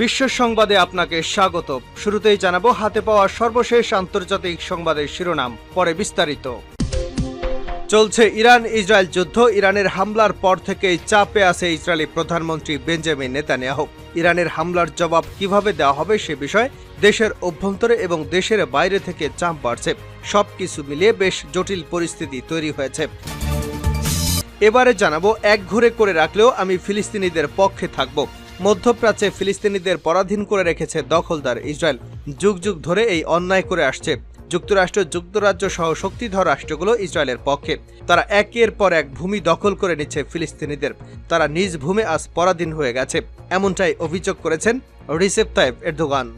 বিশ্ব সংবাদে আপনাকে স্বাগত। শুরুতেই জানাবো হাতে পাওয়া সর্বশেষ আন্তর্জাতিক সংবাদের শিরোনাম, পরে বিস্তারিত। চলছে ইরান ইসরায়েল যুদ্ধ। ইরানের হামলার পর থেকেই চাপে আছে ইসরায়েলি প্রধানমন্ত্রী বেঞ্জামিন নেতানিয়াহু। ইরানের হামলার জবাব কিভাবে দেওয়া হবে সে বিষয়ে দেশের অভ্যন্তরে এবং দেশের বাইরে থেকে চাপ বাড়ছে। সবকিছু মিলিয়ে বেশ জটিল পরিস্থিতি তৈরি হয়েছে। এবারে জানাবো, একঘরে করে রাখলেও আমি ফিলিস্তিনিদের পক্ষে থাকব। মধ্যপ্রাচ্যে ফিলিস্তিনিদের পরাধীন করে রেখেছে দখলদার ইসরায়েল। যুগ যুগ ধরে এই অন্যায় করে আসছে। যুক্তরাষ্ট্র, যুক্তরাজ্য সহ শক্তিধর রাষ্ট্রগুলো ইসরায়েলের পক্ষে। তারা একের পর এক ভূমি দখল করে নিচ্ছে ফিলিস্তিনিদের। তারা নিজ ভূমি আজ পরাধীন হয়ে গেছে, এমনটাই অভিযোগ করেছেন রিসেপ তাইপ এরদোগান।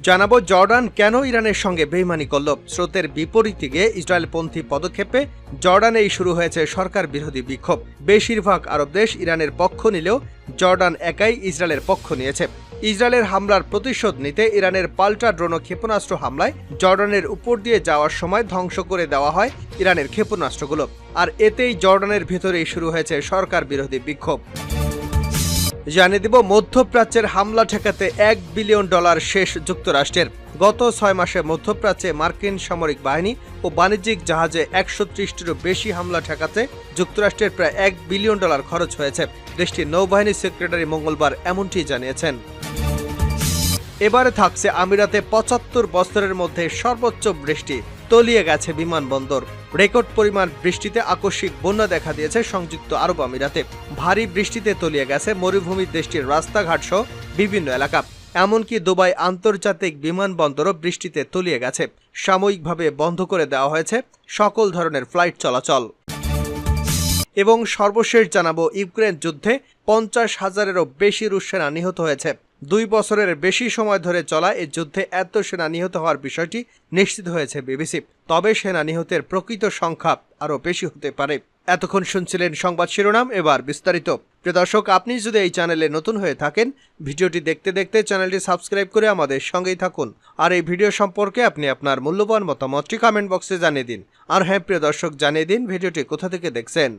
জানাবো, জর্ডান কেন ইরানের সঙ্গে বেইমানি করল। স্রোতের বিপরীতে গিয়ে ইসরায়েলপন্থী পদক্ষেপে জর্ডানেই শুরু হয়েছে সরকার বিরোধী বিক্ষোভ। বেশিরভাগ আরব দেশ ইরানের পক্ষ নিলেও জর্ডান একাই ইসরায়েলের পক্ষ নিয়েছে। ইসরায়েলের হামলার প্রতিশোধ নিতে ইরানের পাল্টা ড্রোন ও ক্ষেপণাস্ত্র হামলায় জর্ডানের উপর দিয়ে যাওয়ার সময় ধ্বংস করে দেওয়া হয় ইরানের ক্ষেপণাস্ত্রগুলো। আর এতেই জর্ডানের ভেতরেই শুরু হয়েছে সরকার বিরোধী বিক্ষোভ। জানিয়ে দিব, মধ্যপ্রাচ্যের হামলা ঠেকাতে $1 বিলিয়ন শেষ যুক্তরাষ্ট্রের। গত 6 মাসে মধ্যপ্রাচ্যে মার্কিন সামরিক বাহিনী ও বাণিজ্যিক জাহাজে 130টিরও বেশি হামলা ঠেকাতে যুক্তরাষ্ট্রের প্রায় $1 বিলিয়ন খরচ হয়েছে। দেশটির নৌবাহিনী সেক্রেটারি মঙ্গলবার এমনটি জানিয়েছেন। এবারে থাকছে আমিরাতে 75 বছরের মধ্যে সর্বোচ্চ বৃষ্টি, তলিয়ে গেছে বিমানবন্দর। রেকর্ড পরিমাণ বৃষ্টিতে আকস্মিক বন্যা দেখা দিয়েছে সংযুক্ত আরব আমিরাতে। ভারী বৃষ্টিতে তলিয়ে গেছে মরুভূমির দেশটির রাস্তাঘাট সহ বিভিন্ন এলাকা। এমনকি দুবাই আন্তর্জাতিক বিমানবন্দরও বৃষ্টিতে তলিয়ে গেছে। সাময়িকভাবে বন্ধ করে দেওয়া হয়েছে সকল ধরনের ফ্লাইট চলাচল। এবং সর্বশেষ জানাবো, ইউক্রেন যুদ্ধে 50,000-এরও বেশি রুশ সেনা নিহত হয়েছে। 2 বছরের বেশি সময় ধরে চলা এই যুদ্ধে এত সেনা নিহত হওয়ার বিষয়টি নিশ্চিত হয়েছে বিবিসি। তবে সেনা নিহতের প্রকৃত সংখ্যা আরও বেশি হতে পারে। এতক্ষণ শুনছিলেন সংবাদ শিরোনাম, এবার বিস্তারিত। প্রিয় দর্শক, আপনি যদি এই চ্যানেলে নতুন হয়ে থাকেন, ভিডিওটি দেখতে দেখতে চ্যানেলটি সাবস্ক্রাইব করে আমাদের সঙ্গেই থাকুন। আর এই ভিডিও সম্পর্কে আপনি আপনার মূল্যবান মতামতটি কমেন্ট বক্সে জানিয়ে দিন। আর হ্যাঁ প্রিয় দর্শক, জানিয়ে দিন ভিডিওটি কোথা থেকে দেখছেন।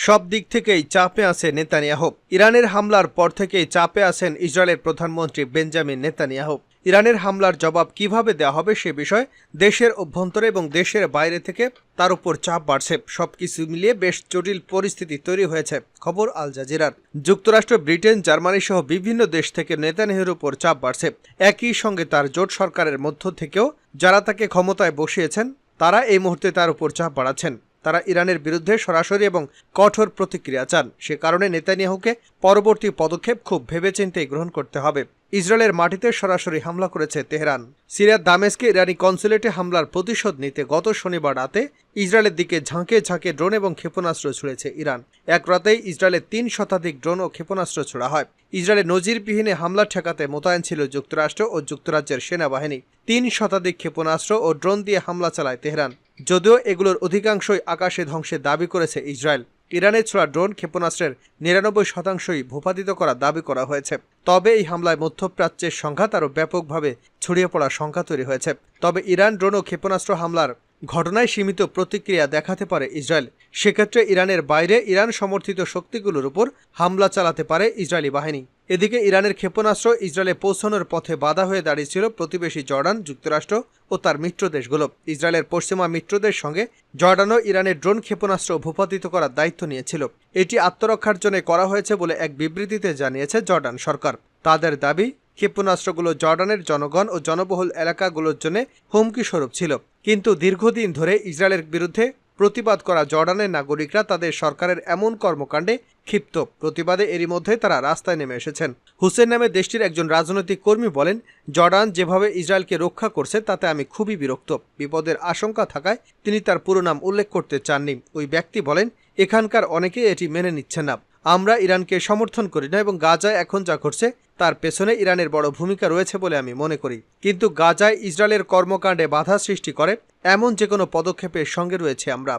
সব দিক থেকেই চাপে আছে নেতানিয়াহু। ইরানের হামলার পর থেকেই চাপে আছেন ইসরায়েলের প্রধানমন্ত্রী বেঞ্জামিন নেতানিয়াহু। ইরানের হামলার জবাব কিভাবে দেওয়া হবে সে বিষয়ে দেশের অভ্যন্তরে এবং দেশের বাইরে থেকে তার উপর চাপ বাড়ছে। সবকিছু মিলিয়ে বেশ জটিল পরিস্থিতি তৈরি হয়েছে। খবর আল জাজিরার। যুক্তরাষ্ট্র, ব্রিটেন, জার্মানি সহ বিভিন্ন দেশ থেকে নেতানিয়াহুর উপর চাপ বাড়ছে। একই সঙ্গে তার জোট সরকারের মধ্য থেকেও যারা তাকে ক্ষমতায় বসিয়েছেন তারা এই মুহূর্তে তার উপর চাপ বাড়াচ্ছেন। তারা ইরানের বিরুদ্ধে সরাসরি এবং কঠোর প্রতিক্রিয়া চান। সে কারণে নেতানিয়াহুকে পরবর্তী পদক্ষেপ খুব ভেবেচিন্তে গ্রহণ করতে হবে। ইসরায়েলের মাটিতে সরাসরি হামলা করেছে তেহরান। সিরিয়ার দামেস্কে ইরানি কনসুলেটে হামলার প্রতিশোধ নিতে গত শনিবার রাতে ইসরায়েলের দিকে ঝাঁকে ঝাঁকে ড্রোন এবং ক্ষেপণাস্ত্র ছুড়েছে ইরান। এক রাতেই ইসরায়েলের 3 শতাধিক ড্রোন ও ক্ষেপণাস্ত্র ছোড়া হয়। ইসরায়েলের নজিরবিহীন হামলা ঠেকাতে মোতায়েন ছিল যুক্তরাষ্ট্র ও যুক্তরাজ্যের সেনাবাহিনী। 3 শতাধিক ক্ষেপণাস্ত্র ও ড্রোন দিয়ে হামলা চালায় তেহরান। যদিও এগুলোর অধিকাংশই আকাশে ধ্বংসের দাবি করেছে ইসরায়েল। ইরানের ছোড়া ড্রোন ক্ষেপণাস্ত্রের 99% ভূপাতিত করার দাবি করা হয়েছে। তবে এই হামলায় মধ্যপ্রাচ্যের সংঘাত আরও ব্যাপকভাবে ছড়িয়ে পড়ার সংখ্যা তৈরি হয়েছে। তবে ইরান ড্রোন ও ক্ষেপণাস্ত্র হামলার ঘটনায় সীমিত প্রতিক্রিয়া দেখাতে পারে ইসরায়েল। সেক্ষেত্রে ইরানের বাইরে ইরান সমর্থিত শক্তিগুলোর উপর হামলা চালাতে পারে ইসরায়েলি বাহিনী। এদিকে ইরানের ক্ষেপণাস্ত্র ইসরায়েলে পৌঁছানোর পথে বাধা হয়ে দাঁড়িয়েছিল প্রতিবেশী জর্ডান, যুক্তরাষ্ট্র ও তার মিত্র দেশগুলো। ইসরায়েলের পশ্চিমা মিত্রদের সঙ্গে জর্ডানও ইরানের ড্রোন ক্ষেপণাস্ত্র ভূপাতিত করার দায়িত্ব নিয়েছিল। এটি আত্মরক্ষার জন্য করা হয়েছে বলে এক বিবৃতিতে জানিয়েছে জর্ডান সরকার। তাদের দাবি, ক্ষেপণাস্ত্রগুলো জর্ডানের জনগণ ও জনবহুল এলাকাগুলোর জন্য হুমকি স্বরূপ ছিল। কিন্তু দীর্ঘদিন ধরে ইসরায়েলের বিরুদ্ধে প্রতিবাদ করা জর্ডানের নাগরিকরা তাদের সরকারের এমন কর্মকাণ্ডে ক্ষিপ্ত। প্রতিবাদে এরই মধ্যে তারা রাস্তায় নেমে এসেছেন। হুসেন নামে দেশটির একজন রাজনৈতিক কর্মী বলেন, জর্ডান যেভাবে ইসরায়েলকে রক্ষা করছে তাতে আমি খুবই বিরক্ত। বিপদের আশঙ্কা থাকায় তিনি তার পুরো নাম উল্লেখ করতে চাননি। ওই ব্যক্তি বলেন, এখানকার অনেকেই এটি মেনে নিচ্ছেন না। আমরা ইরানকে সমর্থন করি না এবং গাজায় এখন যা ঘটছে তার পেছনে ইরানের বড় ভূমিকা রয়েছে বলে আমি মনে করি। কিন্তু গাজায় ইসরায়েলের কর্মকাণ্ডে বাধা সৃষ্টি করে এমন যে কোনো পদক্ষেপের সঙ্গে রয়েছে আমরা।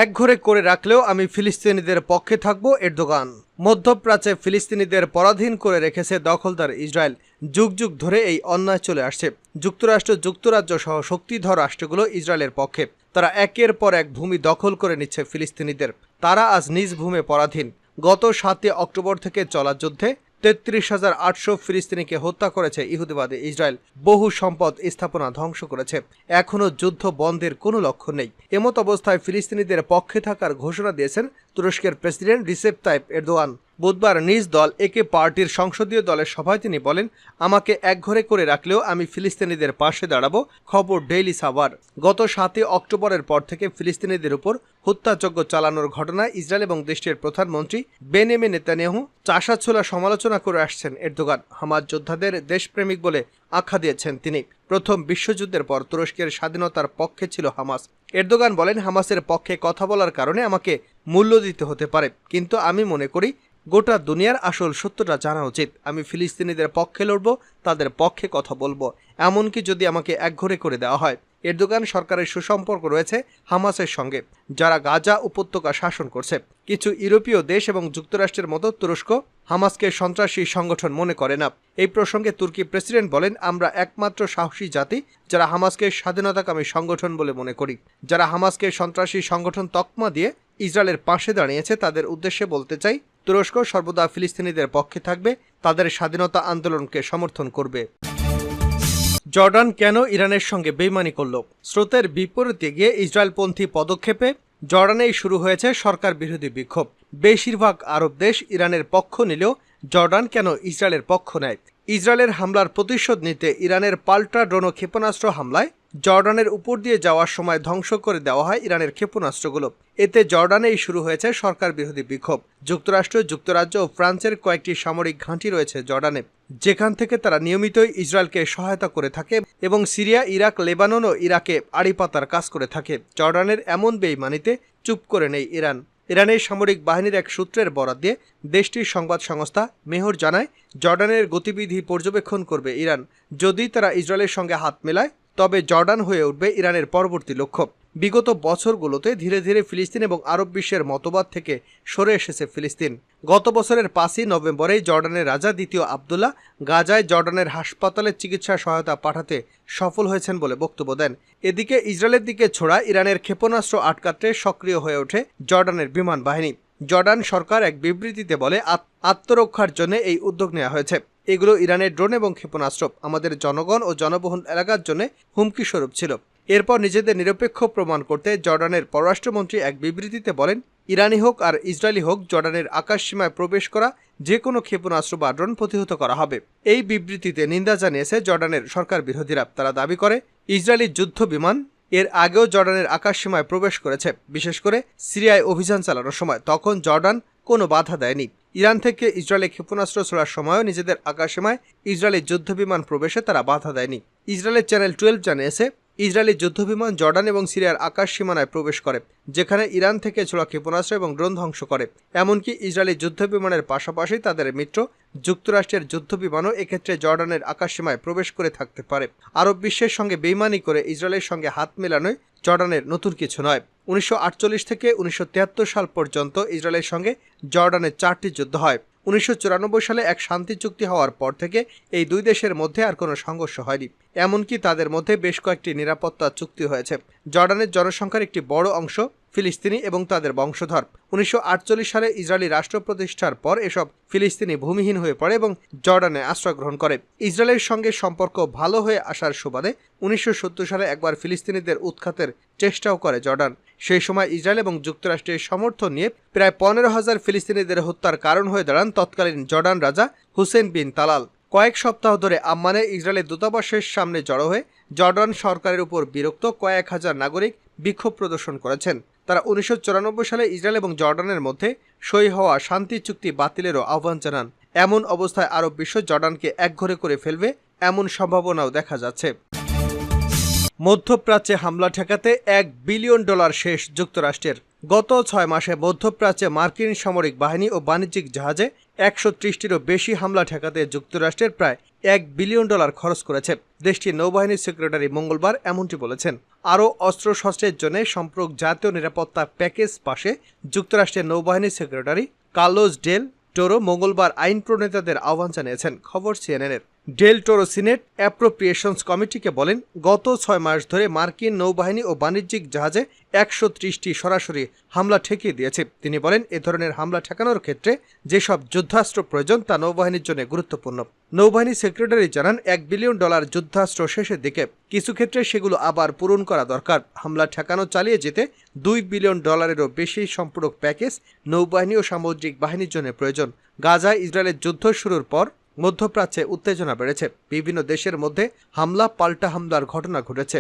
একঘরে করে রাখলেও আমি ফিলিস্তিনিদের পক্ষে থাকব, এরদোগান। মধ্যপ্রাচ্যে ফিলিস্তিনিদের পরাধীন করে রেখেছে দখলদার ইসরায়েল। যুগ যুগ ধরে এই অন্যায় চলে আসছে। যুক্তরাষ্ট্র, যুক্তরাজ্য সহ শক্তিধর রাষ্ট্রগুলো ইসরায়েলের পক্ষে। তারা একের পর এক ভূমি দখল করে নিচ্ছে ফিলিস্তিনিদের। তারা আজ নিজ ভূমে পরাধীন। গত 7 অক্টোবর থেকে চলা যুদ্ধে 33,800 ফিলিস্তিনিকে হত্যা করেছে ইহুদিবাদী ইসরায়েল। বহু সম্পদ স্থাপনা ধ্বংস করেছে। এখনও যুদ্ধ বন্ধের কোনো লক্ষণ নেই। এমত অবস্থায় ফিলিস্তিনিদের পক্ষে থাকার ঘোষণা দিয়েছেন তুরস্কের প্রেসিডেন্ট রিসেপ তাইপ এরদোয়ান। বুধবার নিজ দল একে পার্টির সংসদীয় দলের সভায় তিনি বলেন, আমাকে একঘরে করে রাখলেও আমি ফিলিস্তিনিদের পাশে দাঁড়াবো। খবর ডেইলি সাভার। গত 7 অক্টোবরের পর থেকে ফিলিস্তিনিদের উপর হত্যাযজ্ঞ চালানোর ঘটনায় ইসরায়েল এবং দেশটির প্রধানমন্ত্রী বেনিয়ামিন নেতানিয়াহু চাষাছোলা সমালোচনা করে আসছেন এরদোগান। হামাস যোদ্ধাদের দেশপ্রেমিক বলে আখ্যা দিয়েছেন তিনি। প্রথম বিশ্বযুদ্ধের পর তুরস্কের স্বাধীনতার পক্ষে ছিল হামাস। এরদোগান বলেন, হামাসের পক্ষে কথা বলার কারণে আমাকে মূল্য দিতে হতে পারে, কিন্তু আমি মনে করি গোটা দুনিয়ার আসল সত্যটা জানা উচিত। আমি ফিলিস্তিনিদের পক্ষে লড়ব, তাদের পক্ষে কথা বলবো, এমনকি যদি আমাকে একঘরে করে দেওয়া হয়। এরদোগান সরকারের সুসম্পর্ক রয়েছে হামাসের সঙ্গে, যারা গাজা উপত্যকা শাসন করছে। কিছু ইউরোপীয় দেশ এবং যুক্তরাষ্ট্রের মতো তুরস্ক হামাসকে সন্ত্রাসী সংগঠন মনে করে না। এই প্রসঙ্গে তুর্কি প্রেসিডেন্ট বলেন, আমরা একমাত্র সাহসী জাতি যারা হামাসকে স্বাধীনতাকামী সংগঠন বলে মনে করি। যারা হামাসকে সন্ত্রাসী সংগঠন তকমা দিয়ে ইসরায়েলের পাশে দাঁড়িয়েছে তাদের উদ্দেশ্যে বলতে চাই, তুরস্ক সর্বদা ফিলিস্তিনিদের পক্ষে থাকবে, তাদের স্বাধীনতা আন্দোলনকে সমর্থন করবে। জর্ডান কেন ইরানের সঙ্গে বেইমানি করল? স্রোতের বিপরীতে গিয়ে ইসরায়েলপন্থী পদক্ষেপে জর্ডানেই শুরু হয়েছে সরকার বিরোধী বিক্ষোভ। বেশিরভাগ আরব দেশ ইরানের পক্ষ নিলেও জর্ডান কেন ইসরায়েলের পক্ষ নেয়? ইসরায়েলের হামলার প্রতিশোধ নিতে ইরানের পাল্টা ড্রোন ও ক্ষেপণাস্ত্র হামলায় জর্ডানের উপর দিয়ে যাওয়ার সময় ধ্বংস করে দেওয়া হয় ইরানের ক্ষেপণাস্ত্রগুলো। এতে জর্ডানেই শুরু হয়েছে সরকার বিরোধী বিক্ষোভ। যুক্তরাষ্ট্র, যুক্তরাজ্য ও ফ্রান্সের কয়েকটি সামরিক ঘাঁটি রয়েছে জর্ডানে, যেখান থেকে তারা নিয়মিতই ইসরায়েলকে সহায়তা করে থাকে এবং সিরিয়া, ইরাক, লেবানন ও ইরাকে আড়িপাতার কাজ করে থাকে। জর্ডানের এমন বেইমানিতে চুপ করে নেই ইরান। ইরানের সামরিক বাহিনীর এক সূত্রের বরাত দিয়ে দেশটির সংবাদ সংস্থা মেহর জানায়, জর্ডানের গতিবিধি পর্যবেক্ষণ করবে ইরান। যদি তারা ইসরায়েলের সঙ্গে হাত মেলায় তবে জর্ডান হয়ে উঠবে ইরানের পরবর্তী লক্ষ্য। বিগত বছরগুলোতে ধীরে ধীরে ফিলিস্তিন এবং আরব বিশ্বের মতবাদ থেকে সরে এসেছে ফিলিস্তিন। গত বছরের 5 নভেম্বরেই জর্ডানের রাজা দ্বিতীয় আবদুল্লাহ গাজায় জর্ডানের হাসপাতালে চিকিৎসা সহায়তা পাঠাতে সফল হয়েছেন বলে বক্তব্য দেন। এদিকে ইসরায়েলের দিকে ছোড়া ইরানের ক্ষেপণাস্ত্র আটকাতে সক্রিয় হয়ে ওঠে জর্ডানের বিমান বাহিনী। জর্ডান সরকার এক বিবৃতিতে বলে, আত্মরক্ষার জন্য এই উদ্যোগ নেওয়া হয়েছে। এগুলো ইরানের ড্রোন এবং ক্ষেপণাস্ত্র আমাদের জনগণ ও জনবহুল এলাকার জন্য হুমকি স্বরূপ ছিল। এরপর নিজেদের নিরপেক্ষ প্রমাণ করতে জর্ডানের পররাষ্ট্রমন্ত্রী এক বিবৃতিতে বলেন, ইরানি হোক আর ইসরায়েলি হোক, জর্ডানের আকাশসীমায় প্রবেশ করা যে কোনো ক্ষেপণাস্ত্র বা ড্রোন প্রতিহত করা হবে। এই বিবৃতিতে নিন্দা জানিয়েছে জর্ডানের সরকার বিরোধীরা। তারা দাবি করে, ইসরায়েলি যুদ্ধ বিমান এর আগেও জর্ডানের আকাশসীমায় প্রবেশ করেছে, বিশেষ করে সিরিয়ায় অভিযান চালানোর সময়। তখন জর্ডান কোনো বাধা দেয়নি। ইরান থেকে ইসরায়েলে ক্ষেপণাস্ত্র ছোড়ার সময়ও নিজেদের আকাশসীমায় ইসরায়েলি যুদ্ধবিমান প্রবেশে তারা বাধা দেয়নি। ইসরায়েলের চ্যানেল 12 জানিয়েছে, ইসরায়েলি যুদ্ধবিমান জর্ডান এবং সিরিয়ার আকাশ সীমানায় প্রবেশ করে, যেখানে ইরান থেকে ছোড়া ক্ষেপণাস্ত্র এবং ড্রোন ধ্বংস করে। এমনকি ইসরায়েলি যুদ্ধবিমানের পাশাপাশি তাদের মিত্র যুক্তরাষ্ট্রের যুদ্ধবিমানও এক্ষেত্রে জর্ডানের আকাশসীমায় প্রবেশ করে থাকতে পারে। আরব বিশ্বের সঙ্গে বেইমানি করে ইসরায়েলের সঙ্গে হাত মেলানোয় জর্ডানের নতুন কিছু নয়। 1948 থেকে 1973 সাল পর্যন্ত ইসরায়েলের সঙ্গে জর্ডানের 4টি যুদ্ধ হয়। 1994 সালে এক শান্তি চুক্তি হওয়ার পর থেকে এই দুই দেশের মধ্যে আর কোনো সংঘর্ষ হয়নি। এমনকি তাদের মধ্যে বেশ কয়েকটি নিরাপত্তা চুক্তি হয়েছে। জর্ডানের জনসংখ্যার একটি বড় অংশ ফিলিস্তিনি এবং তাদের বংশধর। 1948 সালে ইসরায়েলি রাষ্ট্র প্রতিষ্ঠার পর এসব ফিলিস্তিনি ভূমিহীন হয়ে পড়ে এবং জর্ডানে আশ্রয় গ্রহণ করে। ইসরায়েলের সঙ্গে সম্পর্ক ভালো হয়ে আসার সুবাদে 1970 সালে একবার ফিলিস্তিনিদের উৎখাতের চেষ্টাও করে জর্ডান। সেই সময় ইসরায়েল এবং যুক্তরাষ্ট্রের সমর্থন নিয়ে প্রায় 15,000 ফিলিস্তিনিদের হত্যার কারণ হয়ে দাঁড়ান তৎকালীন জর্ডান রাজা হুসেন বিন তালাল। কয়েক সপ্তাহ ধরে আম্মানে ইসরায়েলের দূতাবাসের সামনে জড়ো হয়ে জর্ডান সরকারের উপর বিরক্ত কয়েক হাজার নাগরিক বিক্ষোভ প্রদর্শন করেছেন। তারা 1994 সালে ইসরায়েল এবং জর্ডানের মধ্যে সই হওয়া শান্তি চুক্তি বাতিলেরও আহ্বান জানান। এমন অবস্থায় আরব বিশ্ব জর্ডানকে একঘরে করে ফেলবে এমন সম্ভাবনাও দেখা যাচ্ছে। মধ্যপ্রাচ্যে হামলা ঠেকাতে $1 বিলিয়ন শেষ যুক্তরাষ্ট্রের। গত 6 মাসে মধ্যপ্রাচ্যে মার্কিন সামরিক বাহিনী ও বাণিজ্যিক জাহাজে 130টিরও বেশি হামলা ঠেকাতে যুক্তরাষ্ট্রের প্রায় $1 বিলিয়ন খরচ করেছে। দেশটির নৌবাহিনীর সেক্রেটারি মঙ্গলবার এমনটি বলেছেন। আরও অস্ত্রশস্ত্রের জন্য সম্পূরক জাতীয় নিরাপত্তা প্যাকেজ পাশে যুক্তরাষ্ট্রের নৌবাহিনীর সেক্রেটারি কার্লোস ডেল টোরো মঙ্গলবার আইন প্রণেতাদের আহ্বান জানিয়েছেন। খবর সিএনএনের। ডেল টোরো সিনেট অ্যাপ্রোপ্রিয়েশনস কমিটিকে বলেন, গত 6 মাস ধরে মার্কিন নৌবাহিনী ও বাণিজ্যিক জাহাজে 130টি সরাসরি হামলা ঠেকিয়ে দিয়েছে। তিনি বলেন, এ ধরনের হামলা ঠেকানোর ক্ষেত্রে যেসব যুদ্ধাস্ত্র প্রয়োজন তা নৌবাহিনীর জন্য গুরুত্বপূর্ণ। নৌবাহিনী সেক্রেটারি জানান, $1 বিলিয়ন যুদ্ধাস্ত্র শেষের দিকে, কিছু ক্ষেত্রে সেগুলো আবার পূরণ করা দরকার। হামলা ঠেকানো চালিয়ে যেতে $2 বিলিয়ন বেশি সম্পূরক প্যাকেজ নৌবাহিনী ও সামুদ্রিক বাহিনীর জন্য প্রয়োজন। গাজায় ইসরায়েলের যুদ্ধ শুরুর পর মধ্যপ্রাচ্যে উত্তেজনা বেড়েছে। বিভিন্ন দেশের মধ্যে হামলা পাল্টা হামলার ঘটনা ঘটেছে।